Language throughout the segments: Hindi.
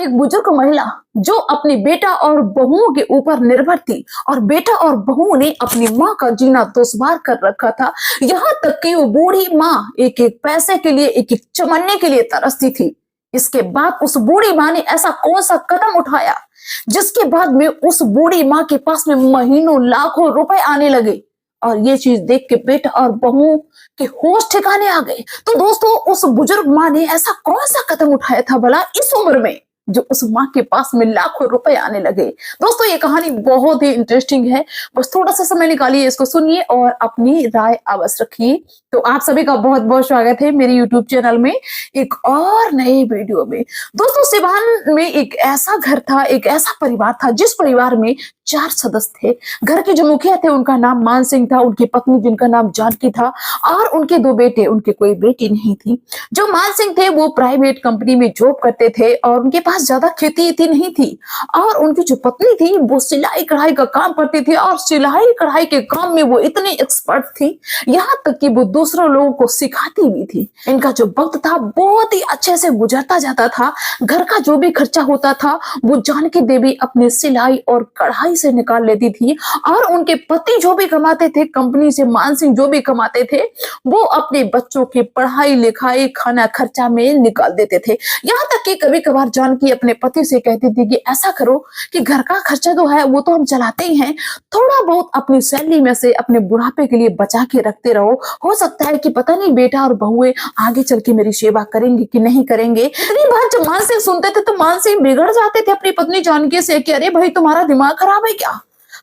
एक बुजुर्ग महिला जो अपनी बेटा और बहुओं के ऊपर निर्भर थी और बेटा और बहुओं ने अपनी माँ का जीना दुश्वार कर रखा था। यहाँ तक कि वो बूढ़ी माँ एक एक पैसे के लिए, एक एक चमन्ने के लिए तरसती थी। इसके बाद उस बूढ़ी माँ ने ऐसा कौन सा कदम उठाया जिसके बाद में उस बूढ़ी माँ के पास में महीनों लाखों रुपए आने लगे। और ये चीज देख के बेटा और बहू के होश ठिकाने आ गए। तो दोस्तों, उस बुजुर्ग माँ ने ऐसा कौन सा कदम उठाया था भला इस उम्र में जो उस माँ के पास में लाखों रुपए आने लगे। दोस्तों, ये कहानी बहुत ही इंटरेस्टिंग है। बस थोड़ा सा समय निकालिए, इसको सुनिए और अपनी राय अवश्य रखिए। तो आप सभी का बहुत बहुत स्वागत है मेरे YouTube चैनल में एक और नए वीडियो में। दोस्तों, सिवान में एक ऐसा घर था, एक ऐसा परिवार था जिस परिवार में 4 सदस्य थे। घर के जो मुखिया थे उनका नाम मान सिंह था, उनकी पत्नी जिनका नाम जानकी था और उनके 2 बेटे, उनके कोई बेटी नहीं थी। जो मान सिंह थे वो प्राइवेट कंपनी में जॉब करते थे और उनके पास ज्यादा खेती नहीं थी। और उनकी जो पत्नी थी वो सिलाई कढ़ाई का काम करती थी और सिलाई कढ़ाई के काम में वो इतनी एक्सपर्ट थी, यहाँ तक कि वो दूसरों लोगों को सिखाती भी थी। इनका जो वक्त था बहुत ही अच्छे से गुजरता जाता था। घर का जो भी खर्चा होता था वो जानकी देवी अपने सिलाई और कढ़ाई से निकाल लेती थी और उनके पति जो भी कमाते थे कंपनी से, मान सिंह जो भी कमाते थे वो अपने बच्चों की पढ़ाई लिखाई खाना खर्चा में निकाल देते थे। यहाँ तक कि कभी कभार जानकी अपने पति से कहती थी कि ऐसा करो कि घर का खर्चा तो है वो तो हम चलाते ही हैं, थोड़ा बहुत अपनी सैलरी में से अपने बुढ़ापे के लिए बचा के रखते रहो। हो सकता है कि पता नहीं बेटा और बहुएं आगे चल के मेरी सेवा करेंगे कि नहीं करेंगे। इतनी बार जब मान सिंह सुनते थे तो मान सिंह बिगड़ जाते थे अपनी पत्नी जानकी से कि अरे भाई तुम्हारा दिमाग खराब है क्या,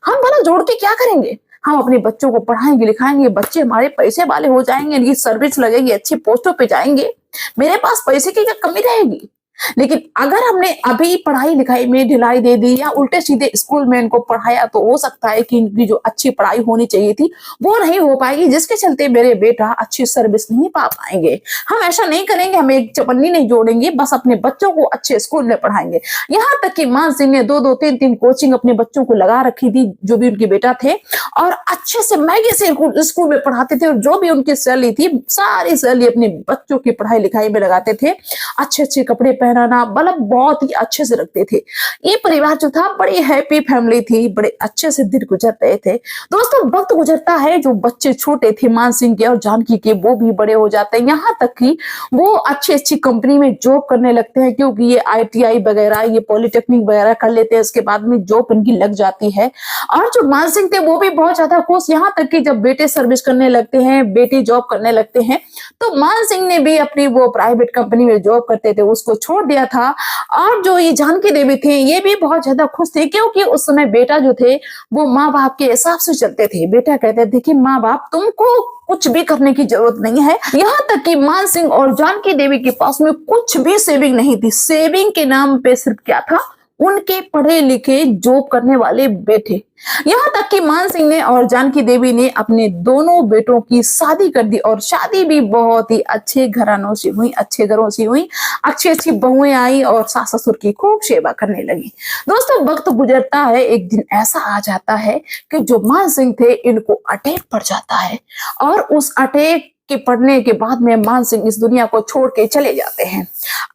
हम भला जोड़ के क्या करेंगे, हम अपने बच्चों को पढ़ाएंगे लिखाएंगे, बच्चे हमारे पैसे वाले हो जाएंगे, इनकी सर्विस लगेगी, अच्छे पोस्टों पे जाएंगे, मेरे पास पैसे की क्या कमी रहेगी। लेकिन अगर हमने अभी पढ़ाई लिखाई में ढिलाई दे दी या उल्टे सीधे स्कूल में इनको पढ़ाया तो हो सकता है कि इनकी जो अच्छी पढ़ाई होनी चाहिए थी वो नहीं हो पाएगी, जिसके चलते मेरे बेटा अच्छी सर्विस नहीं पा पाएंगे। हम ऐसा नहीं करेंगे, हम एक चपन्नी नहीं जोड़ेंगे, बस अपने बच्चों को अच्छे स्कूल में पढ़ाएंगे। यहाँ तक कि मान सिंह ने 2-2 3-3 कोचिंग अपने बच्चों को लगा रखी थी, जो भी उनके बेटा थे, और अच्छे से महंगे से स्कूल में पढ़ाते थे और जो भी उनकी सैलरी थी सारी सैलरी अपने बच्चों की पढ़ाई लिखाई में लगाते थे। अच्छे कपड़े पहनाना मतलब बहुत ही अच्छे से रखते थे। ये परिवार जो था बड़ी हैप्पी फैमिली थी, बड़े अच्छे से दिन गुजर रहे थे। दोस्तों, वक्त गुजरता है, जो बच्चे छोटे थे मान सिंह के और जानकी के वो भी बड़े हो जाते हैं, यहाँ तक कि वो अच्छी कंपनी में जॉब करने लगते हैं, क्योंकि ये ITI वगैरह ये पॉलिटेक्निक वगैरह कर लेते हैं, इसके बाद में जॉब इनकी लग जाती है। और जो मान सिंह थे वो भी बहुत ज्यादा खुश, यहाँ तक कि जब बेटे सर्विस करने लगते हैं, बेटे जॉब करने लगते हैं, तो मान सिंह ने भी अपनी वो प्राइवेट कंपनी में जॉब करते थे उसको छोड़ दिया था। और जो ये जानकी देवी थे ये भी बहुत ज्यादा खुश थे, क्योंकि उस समय बेटा जो थे वो माँ बाप के हिसाब से चलते थे। बेटा कहते थे कि माँ बाप तुमको कुछ भी करने की जरूरत नहीं है। यहाँ तक कि मान सिंह और जानकी देवी के पास में कुछ भी सेविंग नहीं थी। सेविंग के नाम पे सिर्फ क्या था, उनके पढ़े लिखे जॉब करने वाले बेटे। यहाँ तक कि मान सिंह ने और जानकी देवी ने अपने दोनों बेटों की शादी कर दी और शादी भी बहुत ही अच्छे घरानों से हुई, अच्छे घरों से हुई। अच्छी बहुएं आई और सास ससुर की खूब सेवा करने लगी। दोस्तों, वक्त गुजरता है, एक दिन ऐसा आ जाता है कि जो मान सिंह थे इनको अटैक पड़ जाता है और उस अटैक के पड़ने के बाद में मान सिंह इस दुनिया को छोड़ के चले जाते हैं।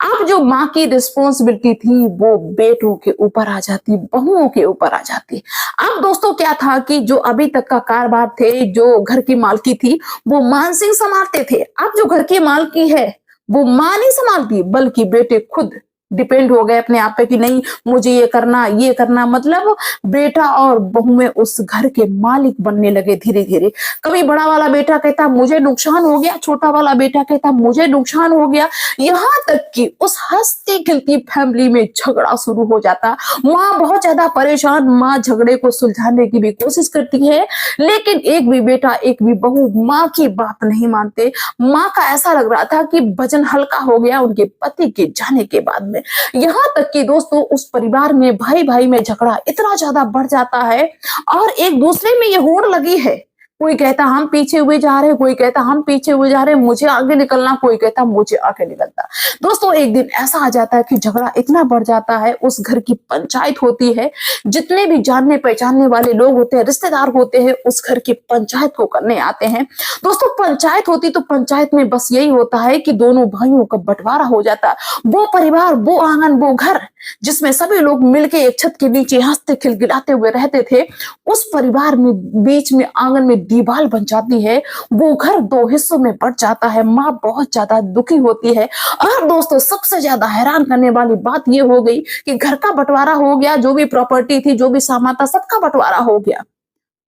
अब जो माँ की रिस्पॉन्सिबिलिटी थी वो बेटों के ऊपर आ जाती, बहुओं के ऊपर आ जाती। अब दोस्तों क्या था कि जो अभी तक का कारोबार थे, जो घर की मालकी थी वो मान सिंह संभालते थे। अब जो घर की मालकी है वो माँ नहीं संभालती, बल्कि बेटे खुद डिपेंड हो गए अपने आप पे कि नहीं मुझे ये करना, मतलब बेटा और बहू में उस घर के मालिक बनने लगे धीरे धीरे। कभी बड़ा वाला बेटा कहता मुझे नुकसान हो गया, छोटा वाला बेटा कहता मुझे नुकसान हो गया, यहाँ तक कि उस हंसती खिलती फैमिली में झगड़ा शुरू हो जाता। माँ बहुत ज्यादा परेशान, माँ झगड़े को सुलझाने की भी कोशिश करती है, लेकिन एक भी बेटा एक भी बहू माँ की बात नहीं मानते। माँ का ऐसा लग रहा था कि वजन हल्का हो गया उनके पति के जाने के बाद में। यहाँ तक कि दोस्तों उस परिवार में भाई भाई में झगड़ा इतना ज्यादा बढ़ जाता है और एक दूसरे में ये होड़ लगी है कोई कहता हम पीछे हुए जा रहे हैं, कोई कहता हम पीछे हुए जा रहे हैं, मुझे आगे निकलना, कोई कहता मुझे आगे निकलता। दोस्तों एक दिन ऐसा आ जाता है कि झगड़ा इतना बढ़ जाता है, उस घर की पंचायत होती है, जितने भी जानने पहचानने वाले लोग होते हैं, रिश्तेदार होते हैं, उस घर की पंचायत को करने आते हैं। दोस्तों पंचायत होती तो पंचायत में बस यही होता है कि दोनों भाइयों का बंटवारा हो जाता। वो परिवार, वो आंगन, वो घर जिसमें सभी लोग मिलके एक छत के नीचे हंसते खिलखिलाते हुए रहते थे, उस परिवार में बीच में आंगन में दीवार बन जाती है। वो घर दो हिस्सों में बंट जाता है। माँ बहुत ज्यादा दुखी होती है। और दोस्तों सबसे ज्यादा हैरान करने वाली बात ये हो गई कि घर का बंटवारा हो गया, जो भी प्रॉपर्टी थी, जो भी सामान था, सबका बंटवारा हो गया।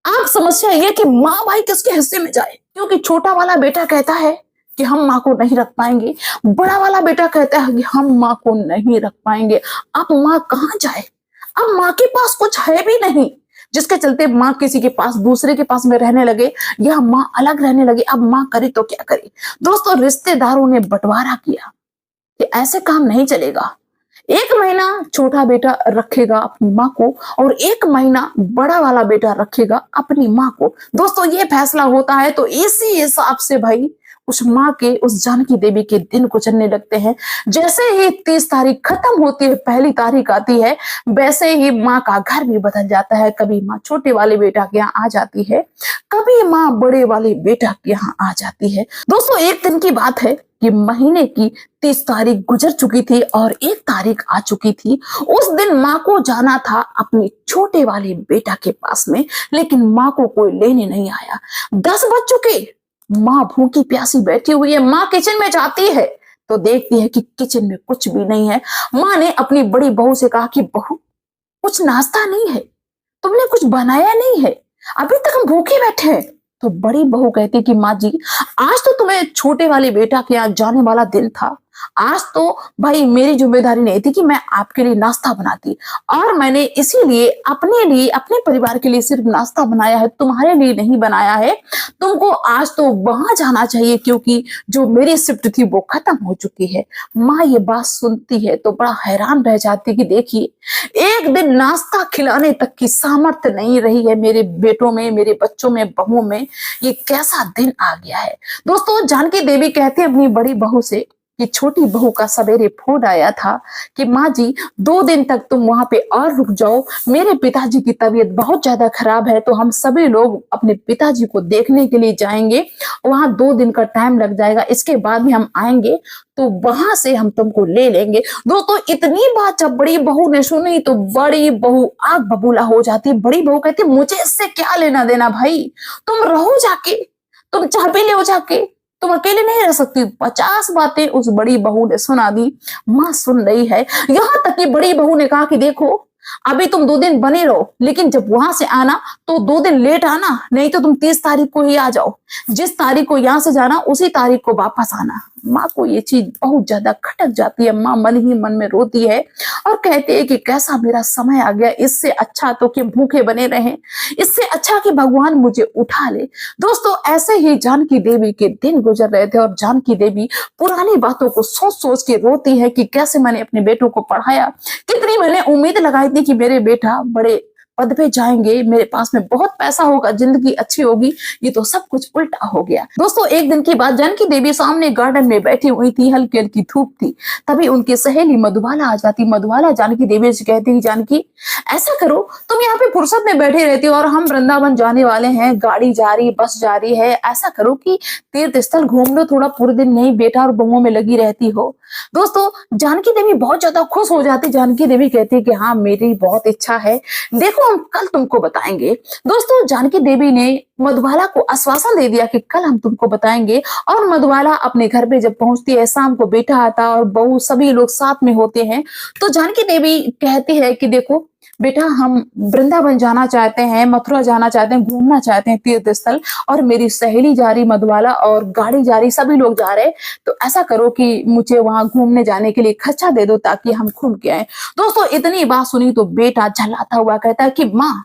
अब समस्या ये कि माँ भाई किसके हिस्से में जाए, क्योंकि छोटा वाला बेटा कहता है कि हम माँ को नहीं रख पाएंगे, बड़ा वाला बेटा कहता है कि हम माँ को नहीं रख पाएंगे। अब माँ कहाँ जाए? अब माँ के पास कुछ है भी नहीं, जिसके चलते माँ किसी के पास, दूसरे के पास में रहने लगे या माँ अलग रहने लगे। अब माँ करे तो क्या करे? दोस्तों रिश्तेदारों ने बंटवारा किया कि ऐसे काम नहीं चलेगा। 1 महीना छोटा बेटा रखेगा अपनी माँ को और 1 महीना बड़ा वाला बेटा रखेगा अपनी माँ को। दोस्तों ये फैसला होता है तो इसी हिसाब से भाई उस माँ के, उस जानकी देवी के दिन गुजरने लगते हैं। जैसे ही 30 तारीख खत्म होती है, पहली तारीख आती है, वैसे ही माँ का घर भी बदल जाता है। कभी माँ छोटे वाले बेटा के यहाँ आ जाती है, कभी माँ बड़े वाले बेटा के यहाँ आ जाती है। दोस्तों एक दिन की बात है कि महीने की 30 तारीख गुजर चुकी थी और 1 तारीख आ चुकी थी। उस दिन माँ को जाना था अपने छोटे वाले बेटा के पास में, लेकिन माँ को कोई लेने नहीं आया। 10 बज चुके, माँ भूखी प्यासी बैठी हुई है। माँ किचन में जाती है तो देखती है कि किचन में कुछ भी नहीं है। माँ ने अपनी बड़ी बहू से कहा कि बहू कुछ नाश्ता नहीं है, तुमने कुछ बनाया नहीं है, अभी तक हम भूखे बैठे हैं। तो बड़ी बहू कहती कि माँ जी आज तो तुम्हें छोटे वाले बेटा के यहाँ जाने वाला दिन था, आज तो भाई मेरी जिम्मेदारी नहीं थी कि मैं आपके लिए नाश्ता बनाती, और मैंने इसीलिए अपने लिए, अपने परिवार के लिए सिर्फ नाश्ता बनाया है, तुम्हारे लिए नहीं बनाया है। तुमको आज तो वहां जाना चाहिए क्योंकि जो मेरी शिफ्ट थी वो खत्म हो चुकी है। माँ ये बात सुनती है तो बड़ा हैरान रह जाती कि देखिए एक दिन नाश्ता खिलाने तक की सामर्थ्य नहीं रही है मेरे बेटों में, मेरे बच्चों में, बहुओं में। ये कैसा दिन आ गया है। दोस्तों जानकी देवी कहती है अपनी बड़ी बहू से कि छोटी बहू का सवेरे फोन आया था कि माँ जी 2 दिन तक तुम वहां पे और रुक जाओ, मेरे पिताजी की तबीयत बहुत ज्यादा खराब है, तो हम सभी लोग अपने पिताजी को देखने के लिए जाएंगे, वहां 2 दिन का टाइम लग जाएगा, इसके बाद भी हम आएंगे तो वहां से हम तुमको ले लेंगे। दोस्तों इतनी बात जब बड़ी बहू ने सुनी तो बड़ी बहू आग बबूला हो जाती। बड़ी बहू कहती मुझे इससे क्या लेना देना भाई, तुम रहो जाके, तुम चाह भी ले जाके, तुम अकेले नहीं रह सकती। 50 बातें उस बड़ी बहू ने सुना दी। माँ सुन रही है, यहां तक कि बड़ी बहू ने कहा कि देखो अभी तुम 2 दिन बने रहो, लेकिन जब वहां से आना तो 2 दिन लेट आना, नहीं तो तुम 30 तारीख को ही आ जाओ, जिस तारीख को यहां से जाना उसी तारीख को वापस आना। माँ को ये चीज बहुत ज्यादा खटक जाती है। माँ मन ही मन में रोती है और कहती है कि कैसा मेरा समय आ गया, इससे अच्छा तो कि भूखे बने रहें, इससे अच्छा कि भगवान मुझे उठा ले। दोस्तों ऐसे ही जानकी देवी के दिन गुजर रहे थे और जानकी देवी पुरानी बातों को सोच सोच के रोती है कि कैसे मैंने अपने बेटों को पढ़ाया, कितनी मैंने उम्मीद लगाई थी कि मेरे बेटा बड़े पद पे जाएंगे, मेरे पास में बहुत पैसा होगा, जिंदगी अच्छी होगी, ये तो सब कुछ उल्टा हो गया। दोस्तों एक दिन की बात, जानकी देवी सामने गार्डन में बैठी हुई थी, हल्की हल्की धूप थी, तभी उनकी सहेली मधुबाला आ जाती। मधुबाला जानकी देवी से कहती कि जानकी ऐसा करो, तुम यहाँ पे फुर्सत में बैठे रहती हो और हम वृंदावन जाने वाले हैं, गाड़ी जा रही, बस जा रही है, ऐसा करो कि तीर्थ स्थल घूम लो थोड़ा, पूरे दिन नहीं बेटा और बहुओं में लगी रहती हो। दोस्तों जानकी देवी बहुत ज्यादा खुश हो जाती। जानकी देवी कहती कि हाँ मेरी बहुत इच्छा है, देखो हम कल तुमको बताएंगे। दोस्तों जानकी देवी ने मधुबाला को आश्वासन दे दिया कि कल हम तुमको बताएंगे। और मधुबाला अपने घर पे जब पहुंचती है, शाम को बेटा आता और बहू सभी लोग साथ में होते हैं, तो जानकी देवी कहती है कि देखो बेटा हम वृंदावन जाना चाहते हैं, मथुरा जाना चाहते हैं, घूमना चाहते हैं तीर्थ स्थल, और मेरी सहेली जा रही मधुबाला और गाड़ी जा रही, सभी लोग जा रहे, तो ऐसा करो कि मुझे वहां घूमने जाने के लिए खर्चा दे दो ताकि हम घूम के आए। दोस्तों इतनी बात सुनी तो बेटा झल्लाता हुआ कहता है कि माँ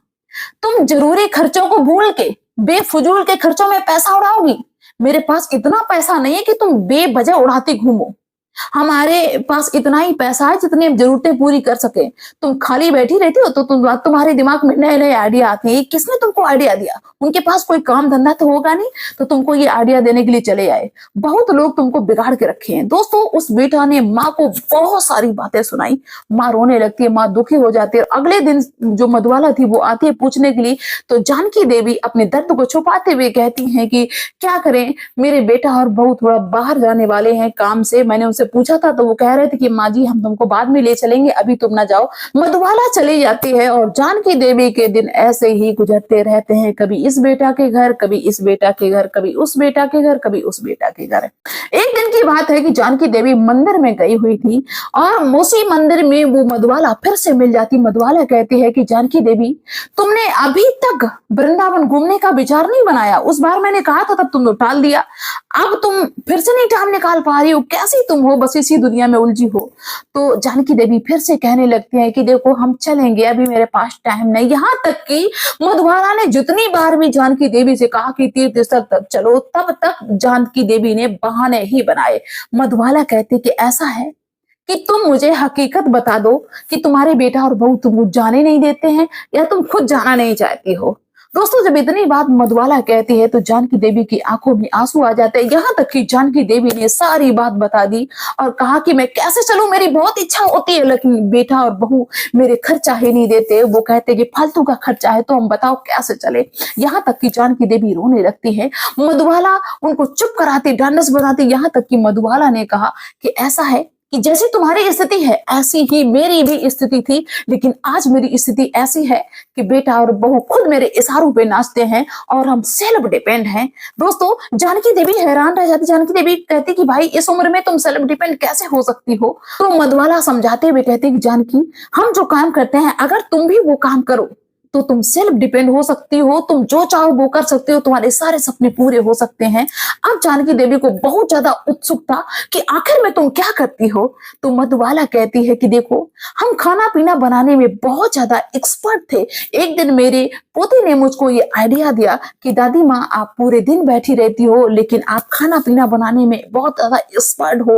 तुम जरूरी खर्चों को भूल के बेफजूल के खर्चों में पैसा उड़ाओगी, मेरे पास इतना पैसा नहीं है कि तुम बेवजह उड़ाती घूमो। हमारे पास इतना ही पैसा है जितनी हम जरूरतें पूरी कर सके। तुम खाली बैठी रहती हो तो तुम्हारे दिमाग में नए नए आइडिया आते हैं। किसने तुमको आइडिया दिया? उनके पास कोई काम धंधा तो होगा नहीं तो तुमको ये आइडिया देने के लिए चले आए। बहुत लोग तुमको बिगाड़ के रखे हैं। दोस्तों, उस बेटा ने माँ को बहुत सारी बातें सुनाई। माँ रोने लगती है, माँ दुखी हो जाती है। अगले दिन जो मधुबाला थी वो आती है पूछने के लिए, तो जानकी देवी अपने दर्द को छुपाते हुए कहती हैं कि क्या करें, मेरे बेटा और बहू थोड़ा बाहर जाने वाले हैं काम से। मैंने उनसे पूछा था तो वो कह रहे थे कि माँ जी हम तुमको बाद में ले चलेंगे, अभी तुम ना जाओ। मधुबाला चली जाती है और जानकी देवी के दिन ऐसे ही गुजरते रहते हैं। कभी इस बेटा के घर, कभी इस बेटा के घर, कभी उस बेटा के घर, कभी उस बेटा के घर। एक दिन की बात है कि जानकी देवी मंदिर में गई हुई थी और उसी मंदिर में वो मधुबाला फिर से मिल जाती। मधुबाला कहती है कि जानकी देवी, तुमने अभी तक वृंदावन घूमने का विचार नहीं बनाया। उस बार मैंने कहा था तब तुमने टाल दिया, अब तुम फिर से नहीं टाल निकाल पा रही हो। कैसी तुम हो, बस इसी दुनिया में उलझी हो। तो जानकी देवी फिर से कहने लगती है कि देखो हम चलेंगे, अभी मेरे पास टाइम नहीं। यहाँ तक कि मधुबाला ने जितनी बार भी जानकी देवी से कहा कि तीर्थ स्थल तक चलो, तब तक जानकी देवी ने बहाने ही बनाए। मधुबाला कहती कि ऐसा है कि तुम मुझे हकीकत बता दो कि तुम्हारे बेटा और बहू तुमको जाने नहीं देते हैं या तुम खुद जाना नहीं चाहती हो। दोस्तों, जब इतनी बात मधुबाला कहती है तो जानकी देवी की आंखों में आंसू आ जाते हैं। यहाँ तक कि जानकी देवी ने सारी बात बता दी और कहा कि मैं कैसे चलूं, मेरी बहुत इच्छा होती है लेकिन बेटा और बहू मेरे खर्चा ही नहीं देते। वो कहते कि फालतू का खर्चा है, तो हम बताओ कैसे चले। यहाँ तक कि जानकी देवी रोने लगती है। मधुबाला उनको चुप कराती, ढांढस बनाती। यहाँ तक कि मधुबाला ने कहा कि ऐसा है कि जैसी तुम्हारी स्थिति है ऐसी ही मेरी भी स्थिति थी, लेकिन आज मेरी स्थिति ऐसी है कि बेटा और बहू खुद मेरे इशारों पे नाचते हैं और हम सेल्फ डिपेंड हैं। दोस्तों, जानकी देवी हैरान रह जाती। जानकी देवी कहती कि भाई इस उम्र में तुम सेल्फ डिपेंड कैसे हो सकती हो? तो मधुबाला समझाते हुए कहती कि जानकी, हम जो काम करते हैं अगर तुम भी वो काम करो तो तुम सेल्फ डिपेंड हो सकती हो, तुम जो चाहो वो कर सकते हो, तुम्हारे सारे सपने पूरे हो सकते हैं। अब जानकी देवी को बहुत ज्यादा उत्सुकता कि आखिर में तुम क्या करती हो। तो मधुबाला कहती है कि देखो, हम खाना पीना बनाने में बहुत ज्यादा एक्सपर्ट थे। एक दिन मेरे पोते ने मुझको ये आइडिया दिया कि दादी माँ आप पूरे दिन बैठी रहती हो लेकिन आप खाना पीना बनाने में बहुत ज्यादा एक्सपर्ट हो।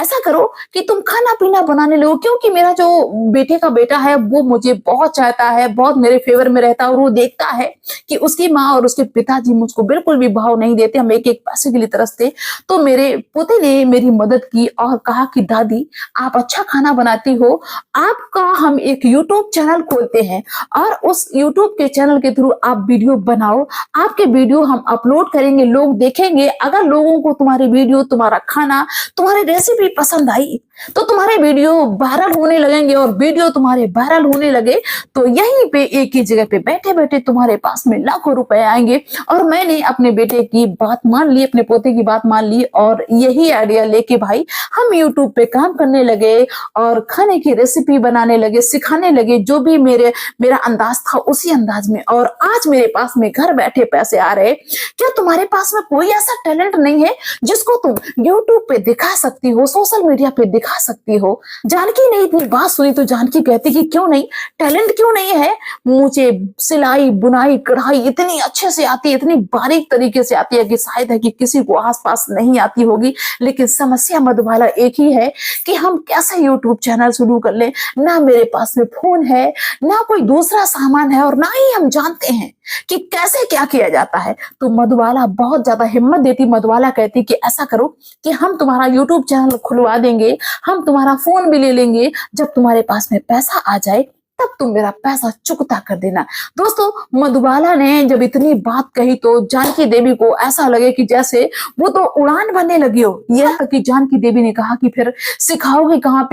ऐसा करो कि तुम खाना पीना बनाने लो, क्योंकि मेरा जो बेटे का बेटा है वो मुझे बहुत चाहता है, बहुत मेरे फेवर में रहता है और वो देखता है कि उसकी माँ और उसके पिताजी मुझको बिल्कुल भी भाव नहीं देते, हम एक एक पैसे के लिए तरसते। तो मेरे पोते ने मेरी मदद की और कहा कि दादी आप अच्छा खाना बनाती हो, आपका हम एक यूट्यूब चैनल खोलते हैं और उस यूट्यूब के चैनल के थ्रू आप वीडियो बनाओ, आपके वीडियो हम अपलोड करेंगे, लोग देखेंगे। अगर लोगों को तुम्हारी वीडियो, तुम्हारा खाना, तुम्हारी रेसिपी पसंद आई तो तुम्हारे वीडियो वायरल होने लगेंगे और वीडियो तुम्हारे वायरल होने लगे तो यहीं पे एक ही जगह पे बैठे बैठे तुम्हारे पास में लाखों रुपए आएंगे। और मैंने अपने बेटे की बात मान ली, अपने पोते की बात मान ली और यही आइडिया लेके भाई हम यूट्यूब पे काम करने लगे और खाने की रेसिपी बनाने लगे, सिखाने लगे, जो भी मेरा अंदाज था उसी अंदाज में। और आज मेरे पास में घर बैठे पैसे आ रहे। क्या तुम्हारे पास में कोई ऐसा टैलेंट नहीं है जिसको तुम यूट्यूब पे दिखा सकती हो, सोशल मीडिया पे दिखा सकती हो? जानकी ने इतनी बात सुनी तो जानकी कहती कि क्यों नहीं, टैलेंट क्यों नहीं है? मुझे सिलाई, बुनाई, कढ़ाई इतनी अच्छे से आती है, इतनी बारीक तरीके से आती है कि शायद है कि किसी को आसपास नहीं आती होगी। लेकिन समस्या मधुबाला एक ही है कि हम कैसे यूट्यूब चैनल शुरू कर ले। ना मेरे पास में फोन है, ना कोई दूसरा सामान है और ना ही हम जानते हैं कि कैसे क्या किया जाता है। तो मधुबाला बहुत ज्यादा हिम्मत देती। मधुबाला कहती कि ऐसा करो कि हम तुम्हारा यूट्यूब चैनल खुलवा देंगे, हम तुम्हारा फोन भी ले लेंगे, जब तुम्हारे पास में पैसा आ जाए तब तुम मेरा पैसा चुकता कर देना। दोस्तों, मधुबाला ने जब इतनी बात कही तो जानकी देवी को ऐसा लगे कि जैसे वो तो उड़ान भरने लगी हो। यह कि जानकी देवी ने कहा कि फिर सिखाओगे कहाँ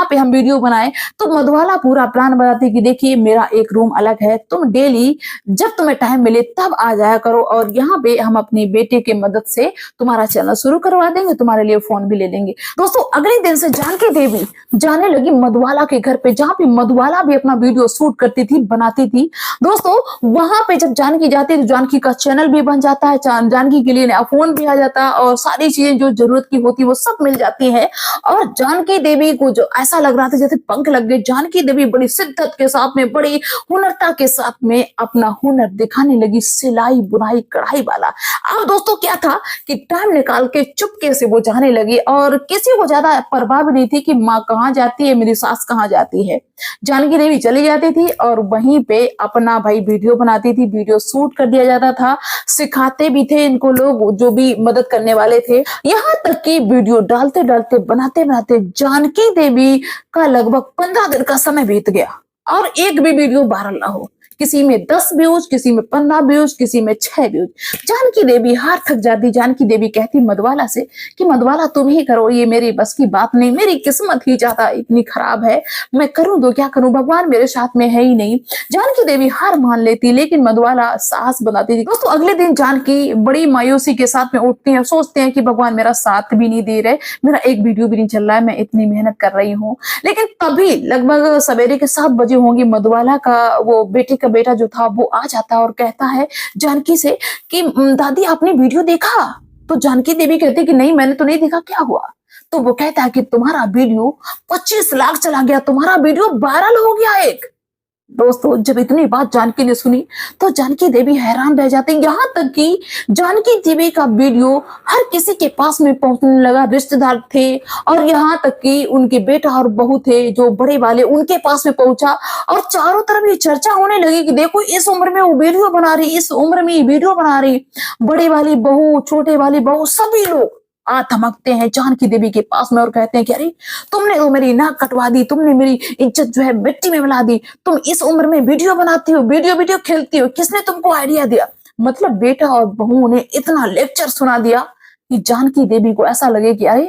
पे हम वीडियो बनाए? तो मधुबाला पूरा प्लान बनाती कि देखिए मेरा एक रूम अलग है, तुम डेली जब तुम्हें टाइम मिले तब आ जाया करो और यहाँ पे हम अपने बेटे के मदद से तुम्हारा चैनल शुरू करवा देंगे, तुम्हारे लिए फोन भी ले लेंगे। दोस्तों, अगले दिन से जानकी देवी जाने लगी मधुबाला के घर पे, जहाँ पे मधुबाला भी अपना वीडियो शूट करती थी, बनाती थी। दोस्तों वहां पे जब जानकी जाती है तो जानकी का चैनल भी बन जाता है, जानकी के लिए नया फोन भी आ जाता है और सारी चीजें जो जरूरत की होती है वो सब मिल जाती है। और जानकी देवी को जो ऐसा लग रहा था जैसे पंख लग गए, जानकी देवी बड़ी शिद्दत के साथ में, बड़ी हुनरता के साथ में अपना हुनर दिखाने लगी, सिलाई बुनाई कढ़ाई वाला। अब दोस्तों क्या था कि टाइम निकाल के चुपके से वो जाने लगी और किसी को ज्यादा परवाह भी नहीं थी कि माँ कहाँ जाती है, मेरी सास कहाँ जाती है। जानकी देवी चली जाती थी और वहीं पे अपना भाई वीडियो बनाती थी, वीडियो शूट कर दिया जाता था, सिखाते भी थे इनको लोग जो भी मदद करने वाले थे। यहाँ तक कि वीडियो डालते डालते बनाते बनाते जानकी देवी का लगभग 15 दिन का समय बीत गया और एक भी वीडियो वायरल ना हो। किसी में 10 व्यूज, किसी में 15 व्यूज, किसी में 6 व्यूज। जानकी देवी हार थक जाती। जानकी देवी कहती मधुबाला से कि मधुबाला तुम ही करो, ये मेरी बस की बात नहीं, मेरी किस्मत ही ज्यादा इतनी खराब है, मैं करूं तो क्या करूं, भगवान मेरे साथ में है ही नहीं। जानकी देवी हार मान लेती लेकिन मधुबाला साहस बनाती थी। दोस्तों अगले दिन जानकी बड़ी मायूसी के साथ में उठते हैं, सोचते हैं कि भगवान मेरा साथ भी नहीं दे रहे, मेरा एक वीडियो भी नहीं चल रहा है, मैं इतनी मेहनत कर रही हूँ। लेकिन तभी लगभग सवेरे के 7 बजे होंगी, मधुबाला का वो बेटी का बेटा जो था वो आ जाता है और कहता है जानकी से कि दादी आपने वीडियो देखा? तो जानकी देवी कहती कि नहीं मैंने तो नहीं देखा, क्या हुआ? तो वो कहता है कि तुम्हारा वीडियो 25 लाख चला गया, तुम्हारा वीडियो वायरल हो गया एक। दोस्तों जब इतनी बात जानकी ने सुनी तो जानकी देवी हैरान रह जाती, यहाँ तक कि जानकी देवी का वीडियो हर किसी के पास में पहुंचने लगा, रिश्तेदार थे और यहाँ तक कि उनके बेटा और बहू थे जो बड़े वाले, उनके पास में पहुंचा और चारों तरफ ये चर्चा होने लगी कि देखो इस उम्र में वो वीडियो बना रही, इस उम्र में ये वीडियो बना रही। बड़े वाली बहू, छोटे वाली बहू, सभी लोग आ धमकते हैं जानकी देवी के पास में और कहते हैं कि अरे तुमने तो मेरी नाक कटवा दी, तुमने मेरी इज्जत जो है मिट्टी में मिला दी, तुम इस उम्र में वीडियो बनाती हो, वीडियो खेलती हो, किसने तुमको आइडिया दिया? मतलब बेटा और बहू ने इतना लेक्चर सुना दिया कि जानकी देवी को ऐसा लगे कि अरे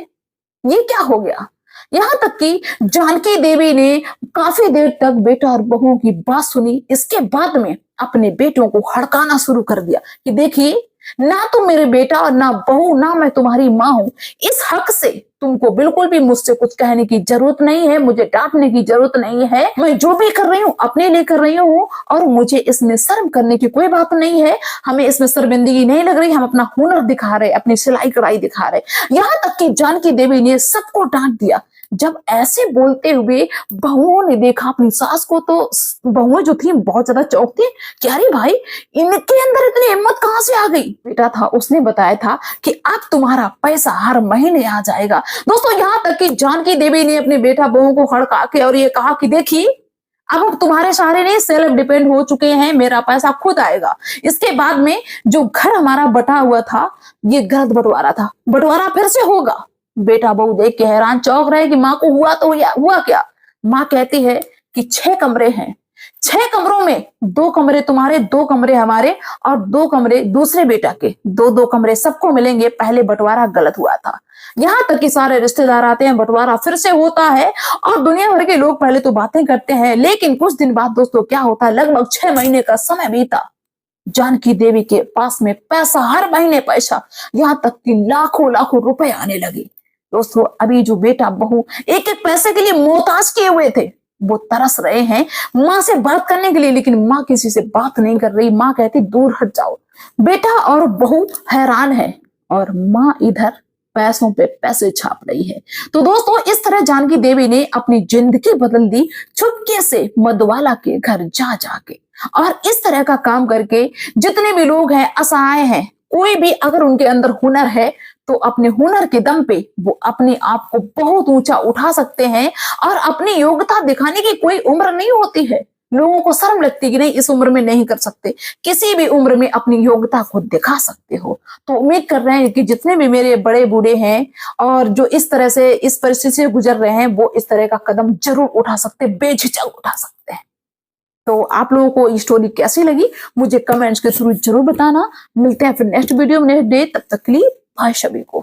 ये क्या हो गया। यहाँ तक कि जानकी देवी ने काफी देर तक बेटा और बहू की बात सुनी, इसके बाद में अपने बेटों को हड़काना शुरू कर दिया कि देखिए ना तुम मेरे बेटा और ना बहू, ना मैं तुम्हारी माँ हूं, इस हक से तुमको बिल्कुल भी मुझसे कुछ कहने की जरूरत नहीं है, मुझे डांटने की जरूरत नहीं है। मैं जो भी कर रही हूँ अपने लिए कर रही हूँ और मुझे इसमें शर्म करने की कोई बात नहीं है, हमें इसमें शर्मिंदगी नहीं लग रही, हम अपना हुनर दिखा रहे, अपनी सिलाई कढ़ाई दिखा रहे। यहाँ तक कि जानकी देवी ने सबको डांट दिया। जब ऐसे बोलते हुए बहुओं ने देखा अपनी सास को तो बहुएं जो थी बहुत ज्यादा चौंक थी कि अरे भाई इनके अंदर इतनी हिम्मत कहां से आ गई। बेटा था उसने बताया था कि अब तुम्हारा पैसा हर महीने आ जाएगा। दोस्तों यहाँ तक कि जानकी देवी ने अपने बेटा बहू को हड़का के और ये कहा कि देखिए अब हम तुम्हारे सहारे नहीं, सेल्फ डिपेंड हो चुके हैं, मेरा पैसा खुद आएगा। इसके बाद में जो घर हमारा बटा हुआ था ये गलत बंटवारा था, बंटवारा फिर से होगा। बेटा बहू देख के हैरान चौंक रहे कि माँ को हुआ तो हुआ क्या। माँ कहती है कि 6 कमरे हैं, 6 कमरों में 2 कमरे तुम्हारे, 2 कमरे हमारे और 2 कमरे दूसरे बेटा के, 2-2 कमरे सबको मिलेंगे। पहले बंटवारा गलत हुआ था। यहाँ तक कि सारे रिश्तेदार आते हैं, बंटवारा फिर से होता है और दुनिया भर के लोग पहले तो बातें करते हैं, लेकिन कुछ दिन बाद दोस्तों क्या होता है, लगभग 6 महीने का समय बीता। जानकी देवी के पास में पैसा, हर महीने पैसा, यहाँ तक कि लाखों लाखों रुपए आने लगे। दोस्तों अभी जो बेटा बहू एक एक पैसे के लिए मोहताज किए हुए थे वो तरस रहे हैं माँ से बात करने के लिए, लेकिन माँ किसी से बात नहीं कर रही। माँ कहती दूर हट जाओ। बेटा और बहू हैरान है और माँ इधर पैसों पे पैसे छाप रही है। तो दोस्तों इस तरह जानकी देवी ने अपनी जिंदगी बदल दी, चुपके से मधुबाला के घर जा जाके। और इस तरह का काम करके जितने भी लोग हैं, असहाय हैं, कोई भी अगर उनके अंदर हुनर है तो अपने हुनर के दम पे वो अपने आप को बहुत ऊंचा उठा सकते हैं। और अपनी योग्यता दिखाने की कोई उम्र नहीं होती है। लोगों को शर्म लगती है कि नहीं इस उम्र में नहीं कर सकते, किसी भी उम्र में अपनी योग्यता को दिखा सकते हो। तो उम्मीद कर रहे हैं कि जितने भी मेरे बड़े बूढ़े हैं और जो इस तरह से इस परिस्थिति से गुजर रहे हैं वो इस तरह का कदम जरूर उठा सकते, बेझिझक उठा सकते हैं। तो आप लोगों को ये स्टोरी कैसी लगी मुझे कमेंट्स के थ्रू जरूर बताना। मिलते हैं फिर नेक्स्ट वीडियो में नेक्स्ट डे, तब तक के लिए बाय सभी को।